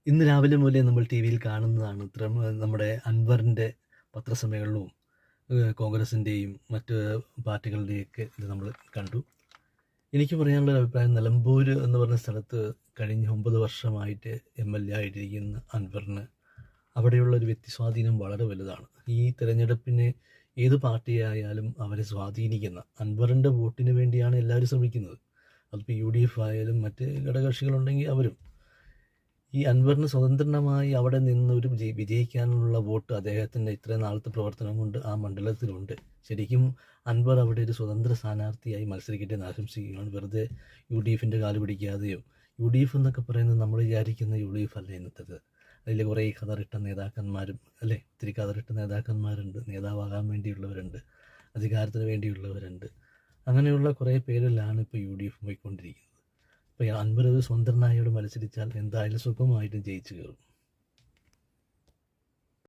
ഇന്ന് രാവിലെ മുതലേ നമ്മൾ ടി വിയിൽ കാണുന്നതാണ് നമ്മുടെ അൻവറിൻ്റെ പത്രസമ്മേളനവും കോൺഗ്രസിൻ്റെയും മറ്റ് പാർട്ടികളുടെയൊക്കെ ഇത് നമ്മൾ കണ്ടു. എനിക്ക് പറയാനുള്ളൊരു അഭിപ്രായം, നിലമ്പൂർ എന്ന് പറഞ്ഞ സ്ഥലത്ത് കഴിഞ്ഞ 9 വർഷമായിട്ട് MLA ആയിട്ടിരിക്കുന്ന അൻവറിന് അവിടെയുള്ളൊരു വ്യക്തിസ്വാധീനം വളരെ വലുതാണ്. ഈ തിരഞ്ഞെടുപ്പിന് ഏത് പാർട്ടിയായാലും അവരെ സ്വാധീനിക്കുന്ന, അൻവറിൻ്റെ വോട്ടിന് വേണ്ടിയാണ് എല്ലാവരും ശ്രമിക്കുന്നത്. അതിപ്പോൾ UDF ആയാലും മറ്റ് ഘടകകക്ഷികളുണ്ടെങ്കിൽ അവരും. ഈ അൻവറിന് സ്വതന്ത്രമായി അവിടെ നിന്ന് ഒരു വിജയിക്കാനുള്ള വോട്ട് അദ്ദേഹത്തിൻ്റെ ഇത്രയും നാളത്തെ പ്രവർത്തനം കൊണ്ട് ആ മണ്ഡലത്തിലുണ്ട്. ശരിക്കും അൻവർ അവിടെ ഒരു സ്വതന്ത്ര സ്ഥാനാർത്ഥിയായി മത്സരിക്കട്ടെ എന്ന് ആശംസിക്കുകയാണ്. വെറുതെ UDFിൻ്റെ കാല് പിടിക്കാതെയോ, UDF എന്നൊക്കെ പറയുന്നത് നമ്മൾ വിചാരിക്കുന്ന UDF അല്ല ഇന്നത്തേത്. അതിൽ കുറേ കതറിട്ട നേതാക്കന്മാരും അല്ലേ, ഒത്തിരി കതറിട്ട നേതാക്കന്മാരുണ്ട്, നേതാവാകാൻ വേണ്ടിയുള്ളവരുണ്ട്, അധികാരത്തിന് വേണ്ടിയുള്ളവരുണ്ട്. അങ്ങനെയുള്ള കുറേ പേരിലാണ് ഇപ്പോൾ UDF പോയിക്കൊണ്ടിരിക്കുന്നത്. ഇപ്പോൾ അൻവർ ഒരു സ്വതന്ത്രനായോട് മത്സരിച്ചാൽ എന്തായാലും സുഖമായിട്ടും ജയിച്ചു കയറും.